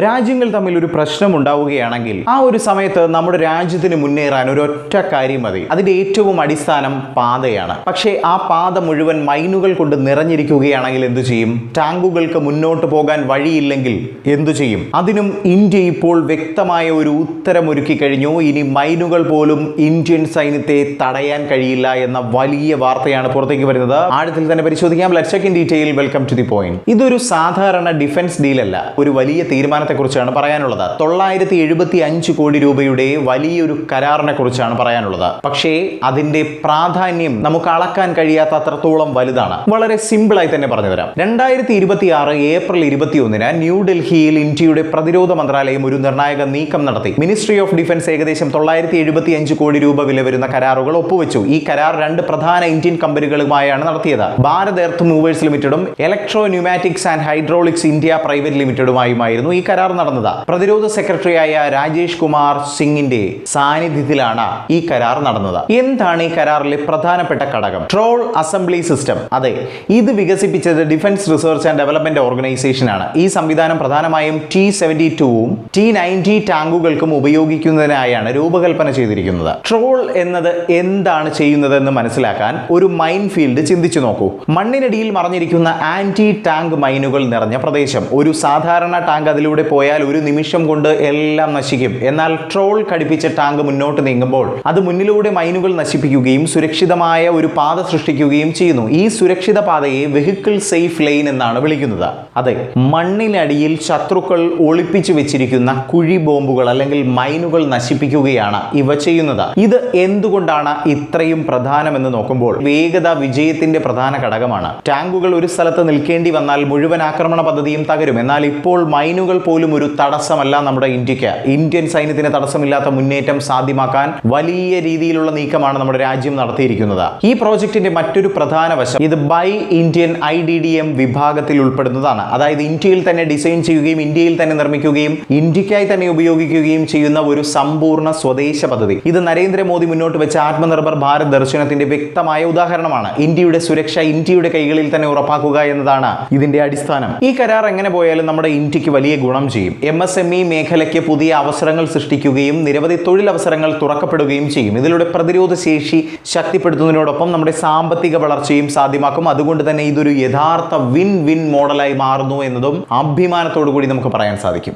രാജ്യങ്ങൾ തമ്മിൽ ഒരു പ്രശ്നം ഉണ്ടാവുകയാണെങ്കിൽ ആ ഒരു സമയത്ത് നമ്മുടെ രാജ്യത്തിന് മുന്നേറാൻ ഒരൊറ്റ കാര്യം മതി. അതിന്റെ ഏറ്റവും അടിസ്ഥാനം പാതയാണ്. പക്ഷേ ആ പാത മുഴുവൻ മൈനുകൾ കൊണ്ട് നിറഞ്ഞിരിക്കുകയാണെങ്കിൽ എന്തു ചെയ്യും? ടാങ്കുകൾക്ക് മുന്നോട്ട് പോകാൻ വഴിയില്ലെങ്കിൽ എന്തു ചെയ്യും? അതിനും ഇന്ത്യ ഇപ്പോൾ വ്യക്തമായ ഒരു ഉത്തരമൊരുക്കി കഴിഞ്ഞു. ഇനി മൈനുകൾ പോലും ഇന്ത്യൻ സൈന്യത്തെ തടയാൻ കഴിയില്ല എന്ന വലിയ വാർത്തയാണ് പുറത്തേക്ക് വരുന്നത്. ആഴത്തിൽ തന്നെ പരിശോധിക്കാം. Let's check in detail. Welcome to the point. ഇതൊരു സാധാരണ ഡിഫൻസ് ഡീലല്ല, ഒരു വലിയ തീരുമാനത്തെക്കുറിച്ചാണ് പറയാനുള്ളത്. 975 കോടി രൂപയുടെ വലിയൊരു കരാറിനെ കുറിച്ചാണ് പറയാനുള്ളത്. പക്ഷേ അതിന്റെ പ്രാധാന്യം നമുക്ക് അളക്കാൻ കഴിയാത്ത അത്രത്തോളം വലുതാണ്. വളരെ സിമ്പിളായി തന്നെ പറഞ്ഞു തരാം. 2026 ഏപ്രിൽ 21 ന്യൂഡൽഹിയിൽ ഇന്ത്യയുടെ പ്രതിരോധ മന്ത്രാലയം ഒരു നിർണായക നീക്കം നടത്തി. മിനിസ്ട്രി ഓഫ് ഡിഫൻസ് ഏകദേശം 975 കോടി രൂപ വില വരുന്ന കരാറുകൾ ഒപ്പുവെച്ചു. ഈ കരാർ 2 പ്രധാന ഇന്ത്യൻ കമ്പനികളുമായാണ് നടത്തിയത്. ഭാരത് എർത്ത് മൂവേഴ്സ് ലിമിറ്റഡും electro pneumatics and hydraulics India private ലിമിറ്റഡുമായുമായിരുന്നു ഈ കരാർ നടന്നത്. പ്രതിരോധ സെക്രട്ടറിയായ രാജേഷ് കുമാർ സിംഗിന്റെ സാന്നിധ്യത്തിലാണ് ഈ കരാർ നടന്നത്. എന്താണ് ഈ കരാറിലെ പ്രധാനപ്പെട്ട ഘടകം? Troll assembly system. അതെ, ഇത് വികസിപ്പിച്ചത് defence research and development organisation ആണ്. ഈ സംവിധാനം പ്രധാനമായും T-72 T-90 ടാങ്കുകൾക്കും ഉപയോഗിക്കുന്നതിനായാണ് രൂപകൽപ്പന ചെയ്തിരിക്കുന്നത്. ട്രോൾ എന്നത് എന്താണ് ചെയ്യുന്നതെന്ന് മനസ്സിലാക്കാൻ ഒരു മൈൻ ഫീൽഡ് ചിന്തിച്ചു നോക്കൂ. മണ്ണിനടിയിൽ മറഞ്ഞിരിക്കുന്ന ആന്റി ടാങ്ക് മൈനുകൾ നിറഞ്ഞ പ്രദേശം. ഒരു സാധാരണ ടാങ്ക് അതിലൂടെ പോയാൽ ഒരു നിമിഷം കൊണ്ട് എല്ലാം നശിക്കും. എന്നാൽ ട്രോൾ ഘടിപ്പിച്ച ടാങ്ക് മുന്നോട്ട് നീങ്ങുമ്പോൾ അത് മുന്നിലൂടെ മൈനുകൾ നശിപ്പിക്കുകയും സുരക്ഷിതമായ ഒരു പാത സൃഷ്ടിക്കുകയും ചെയ്യുന്നു. ഈ സുരക്ഷിത പാതയെ വെഹിക്കിൾ സേഫ് ലൈൻ എന്നാണ് വിളിക്കുന്നത്. അതെ, മണ്ണിനടിയിൽ ശത്രുക്കൾ ഒളിപ്പിച്ചു വെച്ചിരിക്കുന്ന കുഴി ബോംബുകൾ അല്ലെങ്കിൽ മൈനുകൾ നശിപ്പിക്കുകയാണ് ഇവ ചെയ്യുന്നത്. ഇത് എന്തുകൊണ്ടാണ് ഇത്രയും പ്രധാനമെന്ന് നോക്കുമ്പോൾ വേഗത വിജയത്തിന്റെ പ്രധാന ഘടകമാണ്. ടാങ്കുകൾ ഒരു സ്ഥലത്ത് നിൽക്കേണ്ടി വന്നാൽ മുഴുവൻ ആക്രമണ പദ്ധതിയും തകരും. എന്നാൽ ഇപ്പോൾ മൈനുകൾ പോലും ഒരു തടസ്സമല്ല നമ്മുടെ ഇന്ത്യക്ക്. ഇന്ത്യൻ സൈന്യത്തിന് തടസ്സമില്ലാത്ത മുന്നേറ്റം സാധ്യമാക്കാൻ വലിയ രീതിയിലുള്ള നീക്കമാണ് നമ്മുടെ രാജ്യം നടത്തിയിരിക്കുന്നത്. ഈ പ്രോജക്റ്റിന്റെ മറ്റൊരു പ്രധാന വശം, ഇത് ബൈ ഇന്ത്യൻ IDDM വിഭാഗത്തിൽ ഉൾപ്പെടുന്നതാണ്. അതായത് ഇന്ത്യയിൽ തന്നെ ഡിസൈൻ ചെയ്യുകയും ഇന്ത്യയിൽ തന്നെ നിർമ്മിക്കുകയും ഇന്ത്യക്കായി തന്നെ ഉപയോഗിക്കുകയും ചെയ്യുന്ന ഒരു സമ്പൂർണ്ണ സ്വദേശ പദ്ധതി. ഇത് നരേന്ദ്രമോദി മുന്നോട്ട് വെച്ച ആത്മനിർഭർ ഭാരത് ദർശനത്തിന്റെ വ്യക്തമായ ഉദാഹരണമാണ്. ഇന്ത്യയുടെ സുരക്ഷ ഇന്ത്യയുടെ കൈകളിൽ തന്നെ ഉറപ്പാക്കുക എന്നതാണ് ഇതിന്റെ അടിസ്ഥാനം. ഈ കരാർ എങ്ങനെ പോയാലും നമ്മുടെ ഇന്ത്യക്ക് വലിയ ഗുണം ചെയ്യും. MSME മേഖലയ്ക്ക് പുതിയ അവസരങ്ങൾ സൃഷ്ടിക്കുകയും നിരവധി തൊഴിലവസരങ്ങൾ തുറക്കപ്പെടുകയും ചെയ്യും. ഇതിലൂടെ പ്രതിരോധ ശേഷി ശക്തിപ്പെടുത്തുന്നതിനോടൊപ്പം നമ്മുടെ സാമ്പത്തിക വളർച്ചയും സാധ്യമാക്കും. അതുകൊണ്ട് തന്നെ ഇതൊരു യഥാർത്ഥ വിൻ വിൻ മോഡലായി മാറുന്നു എന്നതും അഭിമാനത്തോടു കൂടി നമുക്ക് പറയാൻ സാധിക്കും.